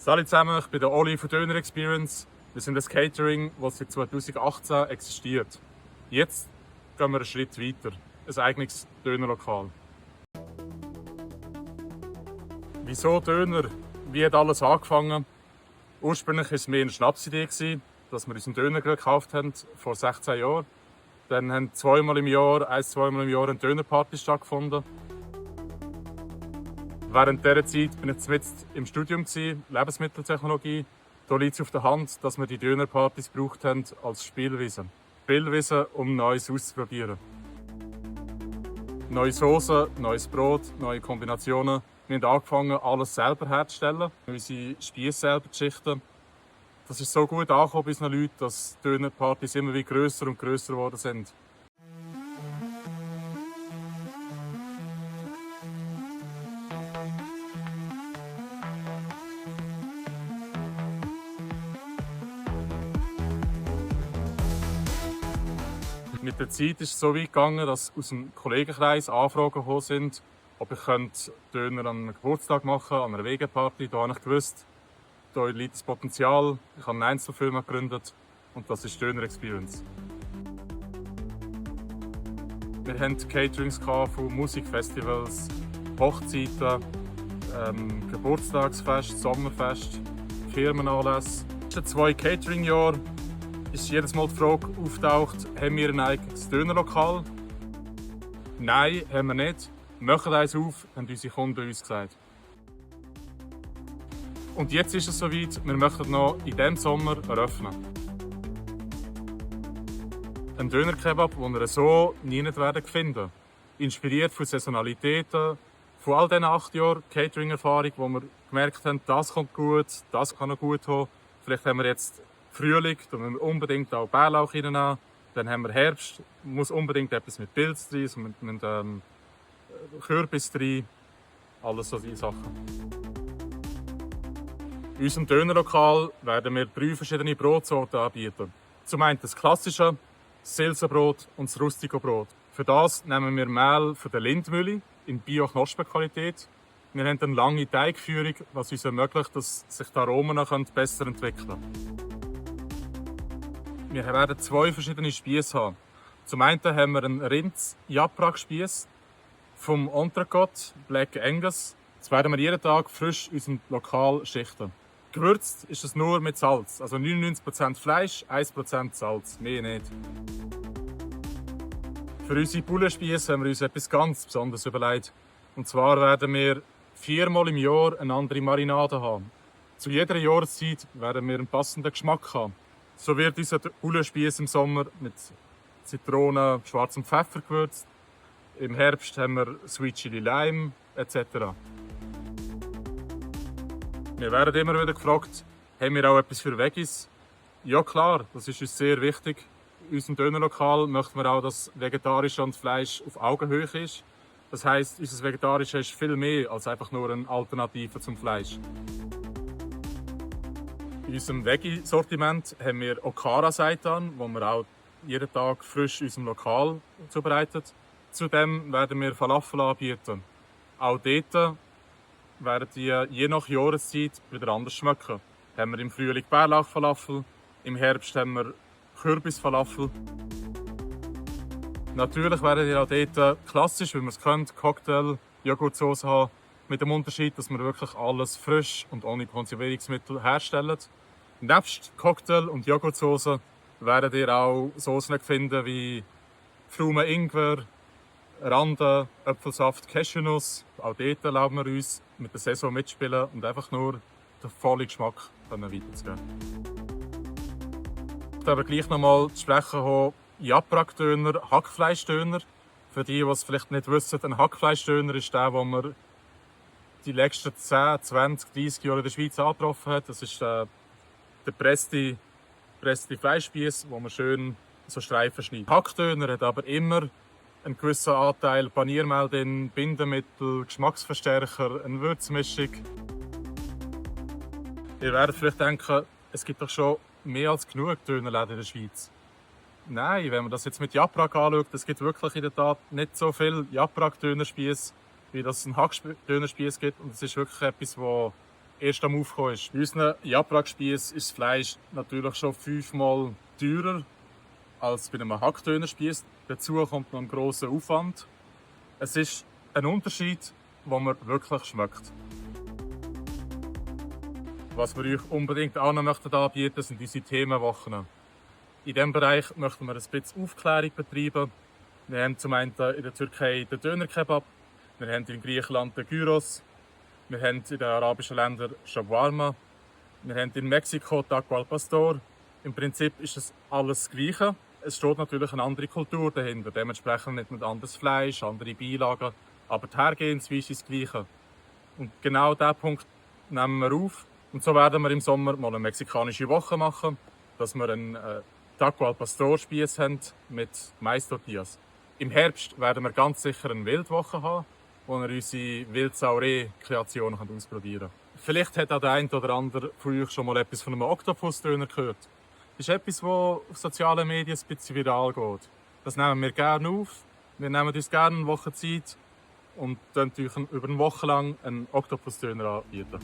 Hallo zusammen, ich bin der Oli von Döner Experience. Wir sind ein Catering, das seit 2018 existiert. Jetzt gehen wir einen Schritt weiter. Ein eigenes Dönerlokal. Wieso Döner? Wie hat alles angefangen? Ursprünglich war es mehr eine Schnapsidee, dass wir unseren Döner gekauft haben, vor 16 Jahren. Dann haben zweimal im Jahr eine Dönerparty stattgefunden. Während dieser Zeit war ich jetzt im Studium, Lebensmitteltechnologie. Da liegt es auf der Hand, dass wir die Dönerpartys gebraucht haben als Spielwiese. Spielwiese, um Neues auszuprobieren. Neue Soßen, neues Brot, neue Kombinationen. Wir haben angefangen, alles selber herzustellen. Unsere Spiesse selber zu schichten. Das ist so gut angekommen bei unseren Leuten, dass die Dönerpartys immer wie grösser und grösser geworden sind. Mit der Zeit ist es so weit gegangen, dass aus dem Kollegenkreis Anfragen gekommen sind, ob ich Döner an einem Geburtstag machen könnte, an einer Wegeparty. Da habe ich gewusst, da liegt das Potenzial. Ich habe eine Einzelfirma gegründet und das ist Döner Experience. Wir hatten Caterings von Musikfestivals, Hochzeiten, Geburtstagsfest, Sommerfest, Firmenanlässe. In den 2 Catering-Jahren ist jedes Mal die Frage auftaucht, haben wir ein eigenes Dönerlokal? Nein, haben wir nicht. Machen eins auf, haben unsere Kunden uns gesagt. Und jetzt ist es soweit, wir möchten noch in diesem Sommer eröffnen. Ein Dönerkebab, den wir so nie finden werden. Inspiriert von Saisonalitäten, von all diesen 8 Jahren Catering-Erfahrung, wo wir gemerkt haben, das kommt gut, das kann noch gut haben. Vielleicht haben wir jetzt Frühling, da müssen wir unbedingt auch Bärlauch reinnehmen. Dann haben wir Herbst, muss unbedingt etwas mit Pilz drin, mit Kürbis drin. Alles solche Sachen. In unserem Dönerlokal werden wir 3 verschiedene Brotsorten anbieten. Zum einen das klassische, das Silsenbrot und das Rustico-Brot. Für das nehmen wir Mehl von der Lindmühle in Bio-Knospenqualität. Wir haben eine lange Teigführung, was uns ermöglicht, dass sich die Aromen noch besser entwickeln können. Wir werden 2 verschiedene Spiesse haben. Zum einen haben wir einen Rinds-Japrak-Spiess vom Entrecote Black Angus. Das werden wir jeden Tag frisch in unserem Lokal schichten. Gewürzt ist es nur mit Salz, also 99% Fleisch, 1% Salz, mehr nicht. Für unsere Bullenspiesse haben wir uns etwas ganz Besonderes überlegt. Und zwar werden wir 4-mal im Jahr eine andere Marinade haben. Zu jeder Jahreszeit werden wir einen passenden Geschmack haben. So wird unser Bullenspiess im Sommer mit Zitrone, schwarzem Pfeffer gewürzt. Im Herbst haben wir Sweet Chili Lime etc. Wir werden immer wieder gefragt, haben wir auch etwas für Veggies? Ja klar, das ist uns sehr wichtig. In unserem Dönerlokal möchten wir auch, dass Vegetarische und Fleisch auf Augenhöhe ist. Das heisst, unser Vegetarische ist viel mehr als einfach nur eine Alternative zum Fleisch. In unserem Veggie-Sortiment haben wir Okara-Seitan, den wir auch jeden Tag frisch in unserem Lokal zubereiten. Zudem werden wir Falafel anbieten. Auch dort werden die je nach Jahreszeit wieder anders schmecken. Haben wir im Frühling Bärlauchfalafel, im Herbst haben wir Kürbisfalafel. Natürlich werden wir auch dort klassisch, wie man es kennt, Cocktail, Joghurtsoße haben. Mit dem Unterschied, dass wir wirklich alles frisch und ohne Konservierungsmittel herstellen. Nebst Cocktail und Joghurtsoße werdet ihr auch Soßen finden wie Pflaumen Ingwer, Rande, Apfelsaft, Cashewnuss. Auch dort erlauben wir uns mit der Saison mitspielen und einfach nur den vollen Geschmack weiterzugeben. Ich möchte aber gleich noch mal zu sprechen kommen, Japrak-Döner, Hackfleischdöner. Für die, die es vielleicht nicht wissen, ein Hackfleischdöner ist der, den man die letzten 10, 20, 30 Jahre in der Schweiz angetroffen hat. Das ist der gepresste Fleischspieß, wo man schön so Streifen schneidet. Hackdöner hat aber immer einen gewissen Anteil Paniermehl drin, Bindemittel, Geschmacksverstärker, eine Würzmischung. Ihr werdet vielleicht denken, es gibt doch schon mehr als genug Dönerläden in der Schweiz. Nein, wenn man das jetzt mit Japrak anschaut, es gibt wirklich in der Tat nicht so viele Japrak-Dönerspieß, wie das ein Hack-Dönerspieß gibt. Und es ist wirklich etwas, das erst am Aufkommen ist. Bei unseren Jabrak-Spiessen ist das Fleisch natürlich schon 5-mal teurer als bei einem Hackdönerspieß. Dazu kommt noch ein grosser Aufwand. Es ist ein Unterschied, den man wirklich schmeckt. Was wir euch unbedingt auch noch anbieten möchten, sind unsere Themenwochen. In diesem Bereich möchten wir ein bisschen Aufklärung betreiben. Wir haben zum einen in der Türkei den Dönerkebab, wir haben in Griechenland den Gyros, wir haben in den arabischen Ländern Shawarma, wir haben in Mexiko Taco al Pastor. Im Prinzip ist es alles das Gleiche. Es steht natürlich eine andere Kultur dahinter. Dementsprechend nicht mit anderes Fleisch, andere Beilagen. Aber die Hergehensweise ist das Gleiche. Und genau diesen Punkt nehmen wir auf. Und so werden wir im Sommer mal eine mexikanische Woche machen, dass wir einen Taco al Pastor Spieß haben mit Mais-Tortillas. Im Herbst werden wir ganz sicher eine Wildwoche haben, wo wir unsere Wild-Sauré-Kreation ausprobieren können. Vielleicht hat auch der eine oder andere von euch schon mal etwas von einem Oktopus-Döner gehört. Das ist etwas, das auf sozialen Medien ein bisschen viral geht. Das nehmen wir gerne auf. Wir nehmen uns gerne eine Woche Zeit und dann euch über eine Woche lang einen Oktopus-Döner anbieten.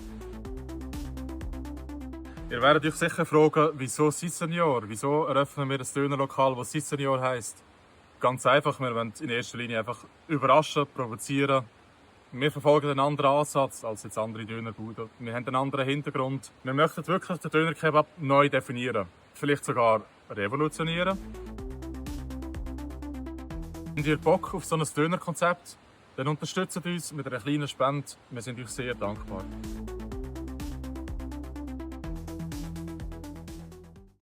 Ihr werdet euch sicher fragen, wieso Sisseñor? Wieso eröffnen wir ein Dönerlokal, das Sisseñor heisst? Ganz einfach, wir wollen in erster Linie einfach überraschen, provozieren. Wir verfolgen einen anderen Ansatz als jetzt andere Dönerbuden. Wir haben einen anderen Hintergrund. Wir möchten wirklich den Dönerkebab neu definieren. Vielleicht sogar revolutionieren. Habt ihr Bock auf so ein Dönerkonzept? Dann unterstützt uns mit einer kleinen Spende. Wir sind euch sehr dankbar.